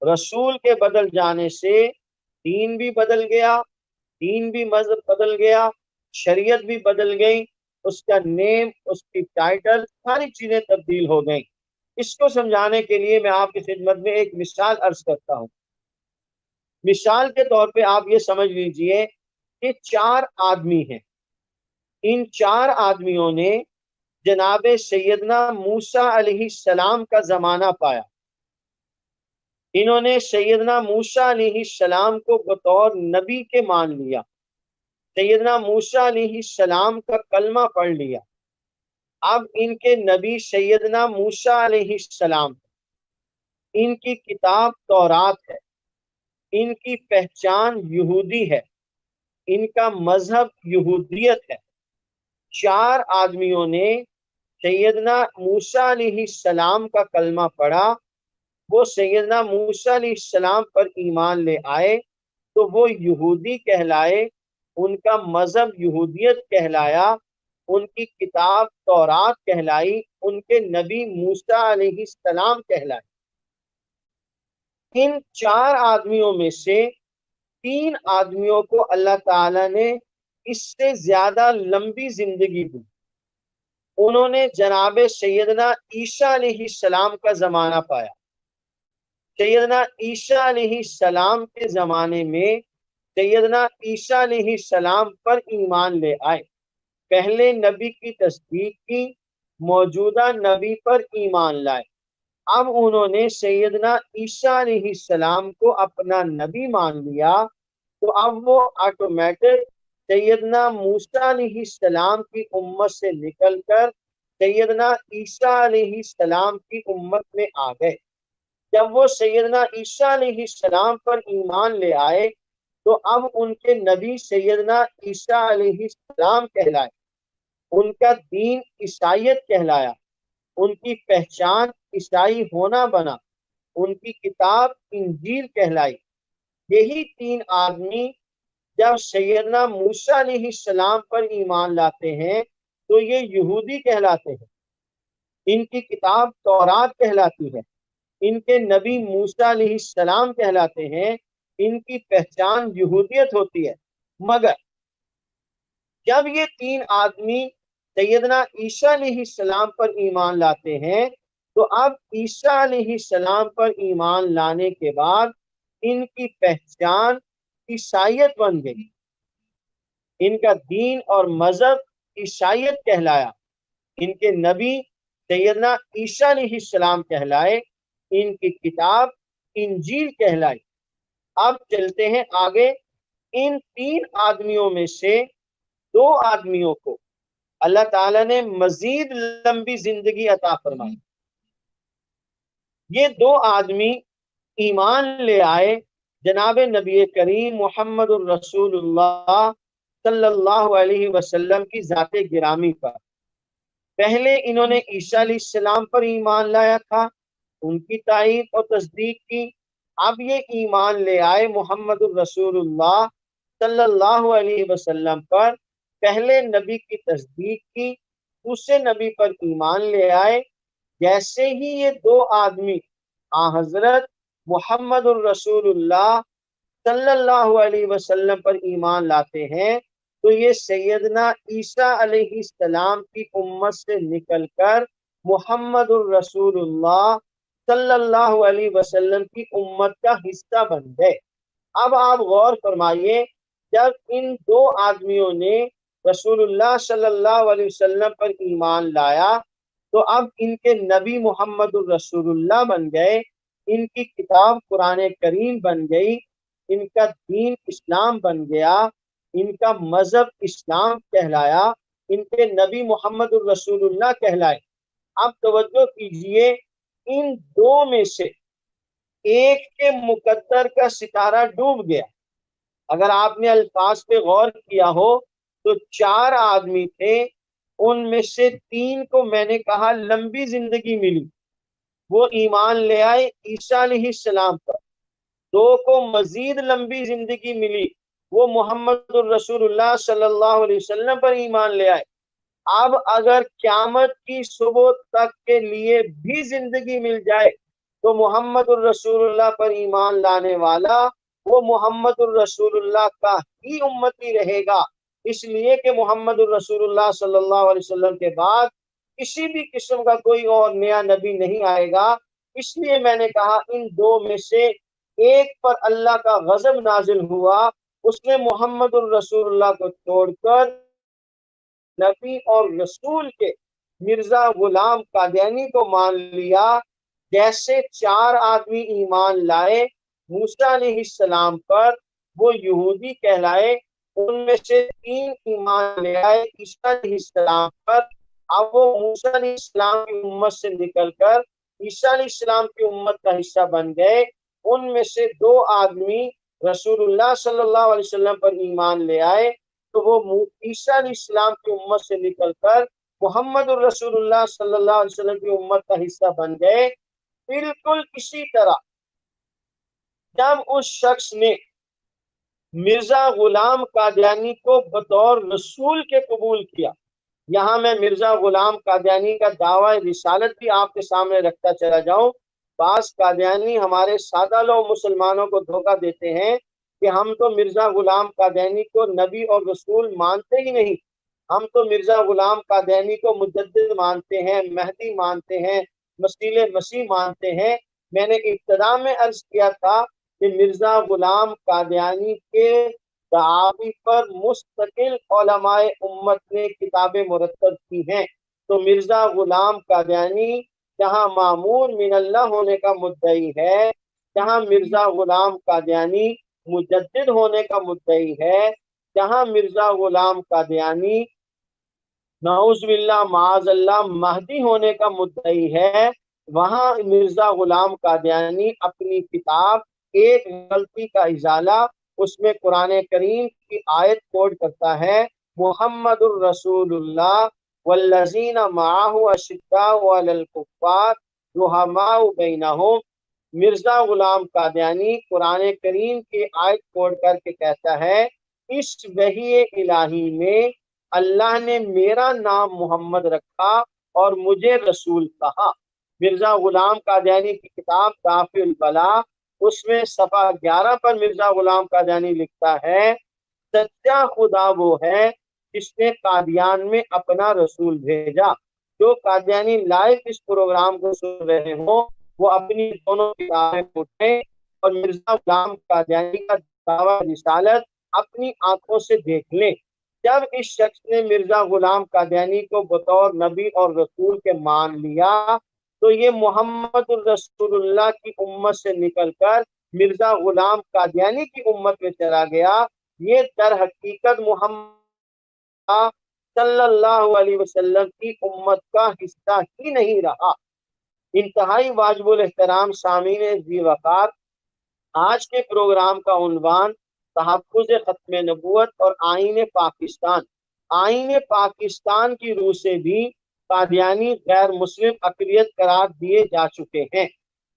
رسول کے بدل جانے سے دین بھی بدل گیا، دین بھی مذہب بدل گیا، شریعت بھی بدل گئی، اس کا نیم، اس کی ٹائٹل، ساری چیزیں تبدیل ہو گئیں۔ اس کو سمجھانے کے لیے میں آپ کی خدمت میں ایک مثال عرض کرتا ہوں۔ مثال کے طور پہ آپ یہ سمجھ لیجئے کہ 4 آدمی ہیں، ان 4 آدمیوں نے جناب سیدنا موسیٰ علیہ السلام کا زمانہ پایا۔ انہوں نے سیدنا موسیٰ علیہ السلام کو بطور نبی کے مان لیا، سیدنا موسیٰ علیہ السلام کا کلمہ پڑھ لیا۔ اب ان کے نبی سیدنا موسیٰ علیہ السلام، ان کی کتاب تورات ہے، ان کی پہچان یہودی ہے، ان کا مذہب یہودیت ہے۔ 4 آدمیوں نے سیدنا موسیٰ علیہ السلام کا کلمہ پڑھا، وہ سیدنا موسیٰ علیہ السلام پر ایمان لے آئے تو وہ یہودی کہلائے، ان کا مذہب یہودیت کہلایا، ان کی کتاب تورات کہلائی، ان کے نبی موسیٰ علیہ السلام کہلائے۔ ان 4 آدمیوں میں سے 3 آدمیوں کو اللہ تعالیٰ نے اس سے زیادہ لمبی زندگی دی۔ انہوں نے جناب سیدنا عیسیٰ علیہ السلام کا زمانہ پایا۔ سیدنا عیسیٰ علیہ السلام کے زمانے میں سیدنا عیسیٰ علیہ السلام پر ایمان لے آئے، پہلے نبی کی تصدیق کی، موجودہ نبی پر ایمان لائے۔ اب انہوں نے سیدنا عیسیٰ علیہ السلام کو اپنا نبی مان لیا تو اب وہ آٹومیٹک سیدنا موسیٰ علیہ السلام کی امت سے نکل کر سیدنا عیسیٰ علیہ السلام کی امت میں آ گئے۔ جب وہ سیدنا عیسیٰ علیہ السلام پر ایمان لے آئے تو اب ان کے نبی سیدنا عیسیٰ علیہ السلام کہلائے، ان کا دین عیسائیت کہلایا، ان کی پہچان عیسائی ہونا بنا، ان کی کتاب انجیل کہلائی۔ یہی 3 آدمی جب سیدنا موسیٰ علیہ السلام پر ایمان لاتے ہیں تو یہ یہودی کہلاتے ہیں، ان کی کتاب تورات کہلاتی ہے، ان کے نبی موسیٰ علیہ السلام کہلاتے ہیں، ان کی پہچان یہودیت ہوتی ہے۔ مگر جب یہ 3 آدمی سیدنا عیسیٰ علیہ السلام پر ایمان لاتے ہیں تو اب عیسیٰ علیہ السلام پر ایمان لانے کے بعد ان کی پہچان عیسائیت بن گئی، ان کا دین اور مذہب عیسائیت کہلایا، ان کے نبی سیدنا عیسیٰ علیہ السلام کہلائے، ان کی کتاب انجیل کہلائی۔ اب چلتے ہیں آگے۔ ان 3 آدمیوں میں سے 2 آدمیوں کو اللہ تعالیٰ نے مزید لمبی زندگی عطا فرمائی۔ یہ 2 آدمی ایمان لے آئے جناب نبی کریم محمد الرسول اللہ صلی اللہ علیہ وسلم کی ذات گرامی پر۔ پہلے انہوں نے عیسیٰ علیہ السلام پر ایمان لایا تھا، ان کی تائید اور تصدیق کی۔ اب یہ ایمان لے آئے محمد الرسول اللہ صلی اللہ علیہ وسلم پر، پہلے نبی کی تصدیق کی، دوسرے نبی پر ایمان لے آئے۔ جیسے ہی یہ 2 آدمی حضرت محمد الرسول اللہ صلی اللہ علیہ وسلم پر ایمان لاتے ہیں تو یہ سیدنا عیسیٰ علیہ السلام کی امت سے نکل کر محمد الرسول اللہ صلی اللہ علیہ وسلم کی امت کا حصہ بن گئے۔ اب آپ غور فرمائیے، جب ان 2 آدمیوں نے رسول اللہ صلی اللہ علیہ وسلم پر ایمان لایا تو اب ان کے نبی محمد الرسول اللہ بن گئے، ان کی کتاب قرآن کریم بن گئی، ان کا دین اسلام بن گیا، ان کا مذہب اسلام کہلایا، ان کے نبی محمد الرسول اللہ کہلائے۔ اب توجہ کیجئے، ان 2 میں سے ایک کے مقدر کا ستارہ ڈوب گیا۔ اگر آپ نے الفاظ پہ غور کیا ہو تو 4 آدمی تھے، ان میں سے 3 کو میں نے کہا لمبی زندگی ملی، وہ ایمان لے آئے عیسیٰ علیہ السلام پر۔ 2 کو مزید لمبی زندگی ملی، وہ محمد الرسول اللہ صلی اللہ علیہ وسلم پر ایمان لے آئے۔ اب اگر قیامت کی صبح تک کے لیے بھی زندگی مل جائے تو محمد الرسول اللہ پر ایمان لانے والا وہ محمد الرسول اللہ کا ہی امتی رہے گا، اس لیے کہ محمد الرسول اللہ صلی اللہ علیہ وسلم کے بعد کسی بھی قسم کا کوئی اور نیا نبی نہیں آئے گا۔ اس لیے میں نے کہا ان دو میں سے ایک پر اللہ کا غضب نازل ہوا، اس نے محمد الرسول اللہ کو چھوڑ کر نبی اور رسول کے مرزا غلام قادیانی کو مان لیا۔ جیسے 4 آدمی ایمان لائے موسیٰ علیہ السلام پر، وہ یہودی کہلائے، ان میں سے 3 ایمان لے آئے عیسیٰ علیہ السلام پر، اب وہ موسیٰ علیہ السلام کی امت سے نکل کر عیسیٰ علیہ السلام کی امت کا حصہ بن گئے۔ ان میں سے 2 آدمی رسول اللہ صلی اللہ علیہ وسلم پر ایمان لے آئے تو وہ عیسیٰ علیہ السلام کی امت سے نکل کر محمد الرسول اللہ صلی اللہ علیہ وسلم کی امت کا حصہ بن گئے۔ بالکل اسی طرح جب اس شخص نے مرزا غلام قادیانی کو بطور رسول کے قبول کیا، یہاں میں مرزا غلام قادیانی کا دعویٰ رسالت بھی آپ کے سامنے رکھتا چلا جاؤں۔ بعض قادیانی ہمارے سادہ لوگ مسلمانوں کو دھوکہ دیتے ہیں کہ ہم تو مرزا غلام قادیانی کو نبی اور رسول مانتے ہی نہیں، ہم تو مرزا غلام قادیانی کو مجدد مانتے ہیں، مہدی مانتے ہیں، مسیح مسیح مانتے ہیں۔ میں نے ابتدا میں عرض کیا تھا کہ مرزا غلام قادیانی کے دعاوی پر مستقل علماء امت نے کتابیں مرتب کی ہیں، تو مرزا غلام قادیانی جہاں معمور من اللہ ہونے کا مدعی ہے، جہاں مرزا غلام قادیانی مجدد ہونے کا مدعی ہے، جہاں مرزا غلام قادیانی نعوذ باللہ معاذ اللہ مہدی ہونے کا مدعی ہے، وہاں مرزا غلام قادیانی اپنی کتاب ایک غلطی کا ازالہ، اس میں قرآن کریم کی آیت کوٹ کرتا ہے، محمد الرسول اللہ والذین معہ اشداء علی الکفار رحماء بینہم۔ مرزا غلام قادیانی قرآن کریم کی آیت کوٹ کر کے کہتا ہے اس وحی الہی میں اللہ نے میرا نام محمد رکھا اور مجھے رسول کہا۔ مرزا غلام قادیانی کی کتاب دافع البلا، اس میں صفحہ 11 پر مرزا غلام قادیانی لکھتا ہے سچا خدا وہ ہے جس نے قادیان میں اپنا رسول بھیجا۔ جو قادیانی لائیو اس پروگرام کو سن رہے ہوں وہ اپنی دونوں کتابیں اٹھیں اور مرزا غلام قادیانی کا دعویٰ رسالت اپنی آنکھوں سے دیکھ لیں۔ جب اس شخص نے مرزا غلام قادیانی کو بطور نبی اور رسول کے مان لیا تو یہ محمد الرسول اللہ کی امت سے نکل کر مرزا غلام قادیانی کی امت میں چلا گیا۔ یہ در حقیقت محمد صلی اللہ علیہ وسلم کی امت کا حصہ ہی نہیں رہا۔ انتہائی واجب الاحترام سامعین ذی وقار، آج کے پروگرام کا عنوان تحفظ ختم نبوت اور آئین پاکستان۔ آئین پاکستان کی روح سے بھی قادیانی غیر مسلم اقلیت قرار دیے جا چکے ہیں۔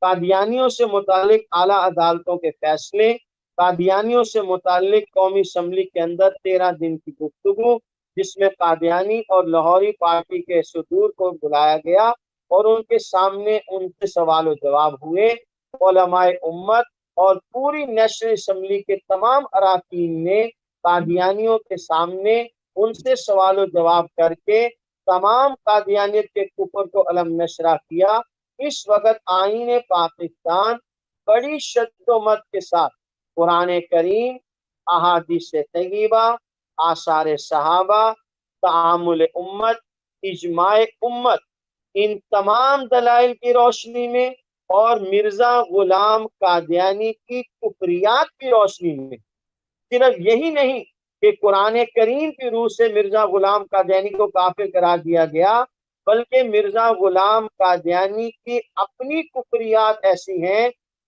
قادیانیوں سے متعلق اعلیٰ عدالتوں کے فیصلے، قادیانیوں سے متعلق قومی اسمبلی کے اندر 13 دن کی گفتگو جس میں قادیانی اور لاہوری پارٹی کے صدور کو بلایا گیا اور ان کے سامنے ان سے سوال و جواب ہوئے۔ علماء امت اور پوری نیشنل اسمبلی کے تمام اراکین نے قادیانیوں کے سامنے ان سے سوال و جواب کر کے تمام قادیانیت کے کفر کو علم نشرہ کیا۔ اس وقت آئین پاکستان بڑی شد و مت کے ساتھ قرآن کریم، احادیث طیبہ، آثار صحابہ، تعامل امت، اجماع امت، ان تمام دلائل کی روشنی میں اور مرزا غلام قادیانی کی کفریات کی روشنی میں، صرف یہی نہیں کہ قرآن کریم کی روح سے مرزا غلام قادیانی کو کافر قرار دیا گیا، بلکہ مرزا غلام قادیانی کی اپنی کفریات ایسی ہیں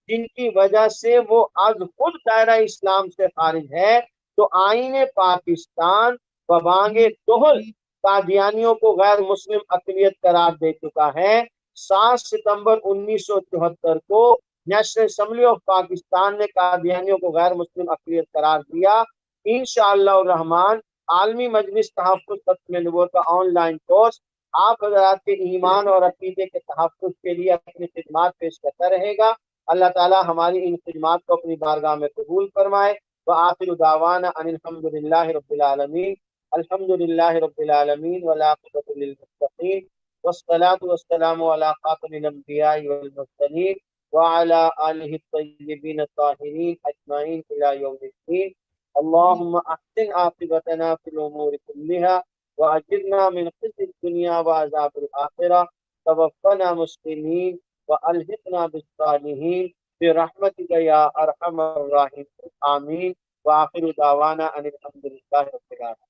جن کی وجہ سے وہ از خود دائرہ اسلام سے خارج ہے۔ تو آئین پاکستان ببانگ دہل قادیانیوں کو غیر مسلم اقلیت قرار دے چکا ہے۔ 7 ستمبر 1974 کو نیشنل اسمبلی آف پاکستان نے قادیانیوں کو غیر مسلم اقلیت قرار دیا انشاءاللہ الرحمن عالمی مجلس تحفظ ختم نبوت کا آن لائن کورس آپ حضرات کے ایمان اور عقیدے کے تحفظ کے لیے اپنی خدمات پیش کرتا رہے گا۔ اللہ تعالی ہماری ان خدمات کو اپنی بارگاہ میں قبول فرمائے۔ وآخر دعوانا ان الحمد للہ رب العالمین، الحمد للہ رب العالمین والعاقبۃ للمتقین، والصلاة والسلام علی خاتم الانبیاء والمرسلین وعلی آلہ الطیبین الطاہرین اجمعین الی یوم الدین۔ اللهم احسن عاقبتنا في الامور كلها واجرنا من خزي الدنيا وعذاب الاخره، توفنا مسلمين والحقنا بالصالحين برحمتك يا ارحم الراحمين، آمين۔ واخر دعوانا ان الحمد لله رب العالمين۔